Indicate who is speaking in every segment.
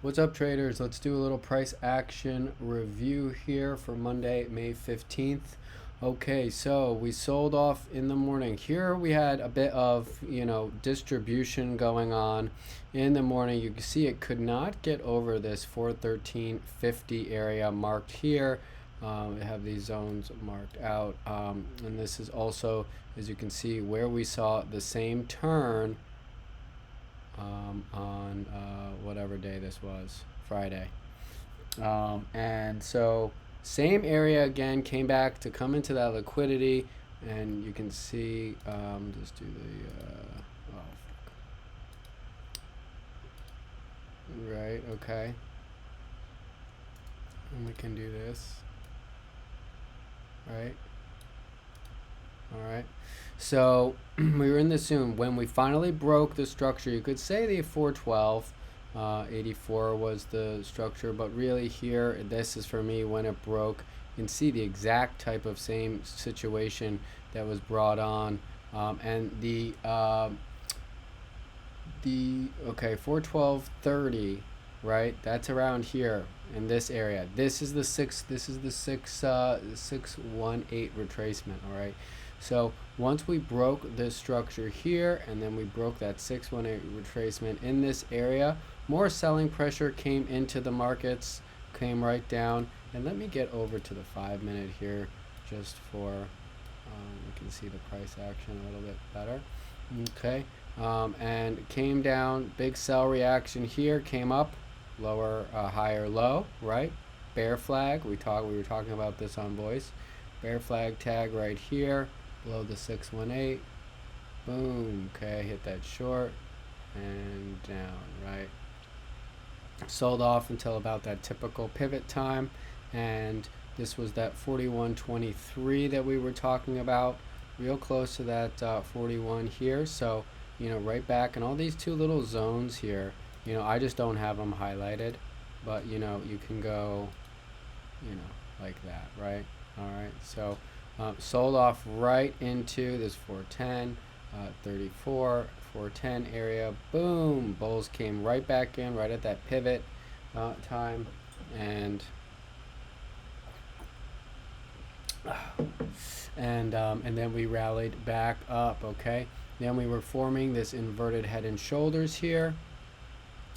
Speaker 1: What's up, traders? Let's do a little price action review here for Monday, May 15th. Okay, so we sold off in the morning. Here we had a bit of, distribution going on in the morning. You can see it could not get over this 413.50 area marked here. We have these zones marked out. And this is also, as you can see, where we saw the same turn on whatever day this was, Friday. And so same area again, came back to come into that liquidity, and you can see, just do the, right, okay. And we can do this, right? All right, so we were in the zone when we finally broke the structure. You could say the 412, 84 was the structure, but really here, this is for me when it broke. You can see the exact type of same situation that was brought on, and the okay, 412.30, right? That's around here in this area. This is the 618 retracement. All right, so once we broke this structure here, and then we broke that 618 retracement in this area, more selling pressure came into the markets, came right down. And let me get over to the 5-minute here, just for we can see the price action a little bit better. Okay, and came down, big sell reaction here, came up, lower, higher low, right? Bear flag, we were talking about this on voice. Bear flag tag right here, below the 618. Boom, okay, hit that short and down, right? Sold off until about that typical pivot time, and this was that 41.23 that we were talking about, real close to that 41 here. So right back in all these two little zones here. I just don't have them highlighted, but you can go like that, right? All right, so sold off right into this 410, 34, 410 area. Boom, bulls came right back in right at that pivot time, and then we rallied back up. Okay, then we were forming this inverted head and shoulders here,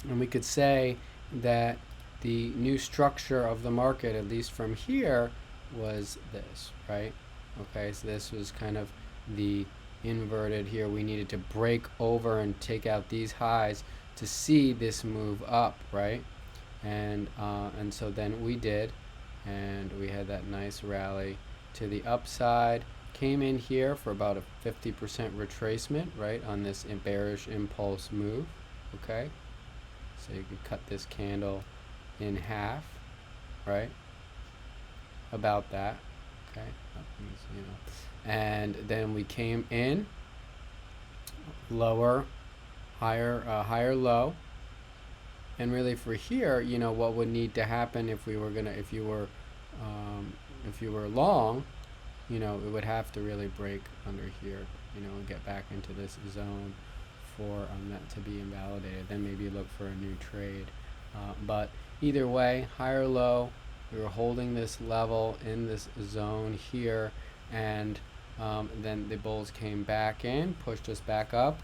Speaker 1: and we could say that the new structure of the market, at least from here, was this, right? Okay, so this was kind of the inverted here. We needed to break over and take out these highs to see this move up, right? And so then we did, and we had that nice rally to the upside. Came in here for about a 50% retracement, right, on this bearish impulse move. Okay, so you could cut this candle in half, right? About that. Okay, and then we came in lower, higher low, and really for here, what would need to happen if you were long, it would have to really break under here, and get back into this zone for that to be invalidated. Then maybe look for a new trade, but either way, higher low. We were holding this level in this zone here, and then the bulls came back in, pushed us back up,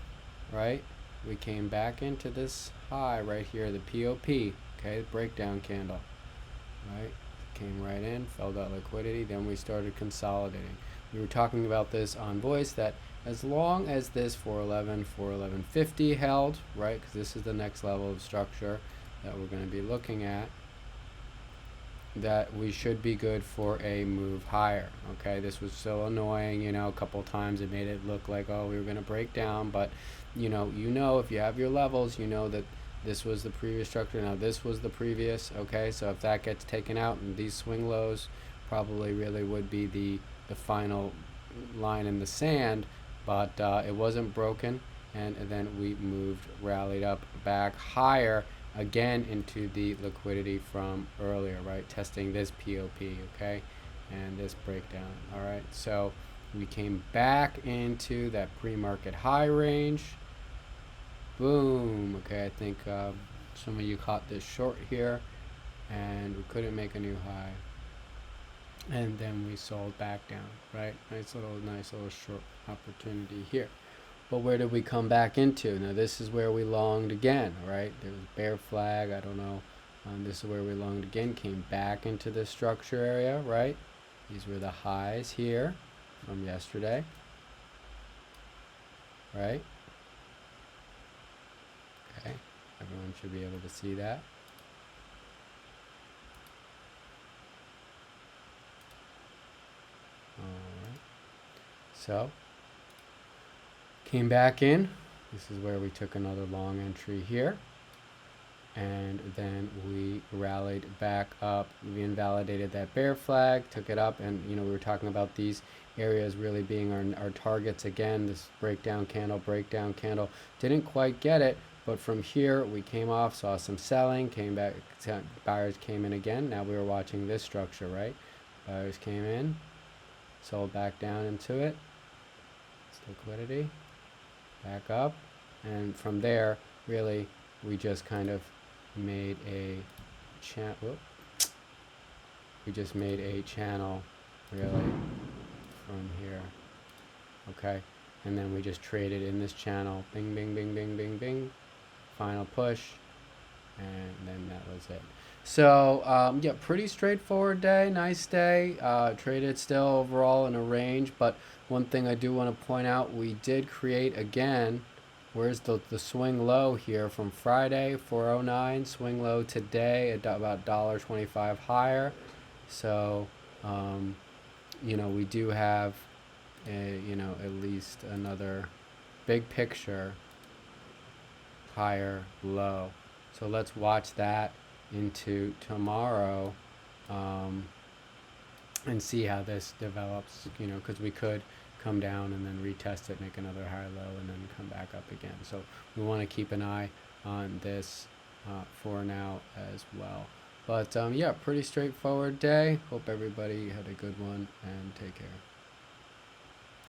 Speaker 1: right? We came back into this high right here, the POP, okay, the breakdown candle, right? Came right in, filled out liquidity, then we started consolidating. We were talking about this on voice, that as long as this 411.50 held, right, because this is the next level of structure that we're going to be looking at, that we should be good for a move higher. Okay, this was so annoying, a couple times it made it look like, oh, we were going to break down, but if you have your levels, that this was the previous structure, now this was the previous. Okay, so if that gets taken out, and these swing lows probably really would be the final line in the sand, but it wasn't broken, and then we rallied up back higher again into the liquidity from earlier, right? Testing this POP, okay, and this breakdown. All right, so we came back into that pre-market high range. Boom. Okay, I think Some of you caught this short here, and we couldn't make a new high, and then we sold back down, right? Nice little short opportunity here. But where did we come back into? Now this is where we longed again, right? There was bear flag, I don't know. This is where we longed again, came back into this structure area, right? These were the highs here from yesterday, right? Okay, everyone should be able to see that. Alright, so came back in. This is where we took another long entry here, and then we rallied back up. We invalidated that bear flag, took it up, and we were talking about these areas really being our targets again. This breakdown candle, didn't quite get it, but from here we came off, saw some selling, came back, buyers came in again. Now we were watching this structure, right? Buyers came in, sold back down into it. It's liquidity, back up, and from there really we just kind of made a channel really from here, okay, and then we just traded in this channel, bing bing bing bing bing bing, final push, and then that was it. So yeah, pretty straightforward day, nice day. Traded still overall in a range, but one thing I do want to point out, we did create again, where's the swing low here from Friday, 409, swing low today at about $1.25 higher. So we do have at least another big picture higher low. So let's watch that into tomorrow and see how this develops, because we could come down and then retest it, make another higher low, and then come back up again. So we want to keep an eye on this for now as well. But yeah, pretty straightforward day. Hope everybody had a good one, and take care.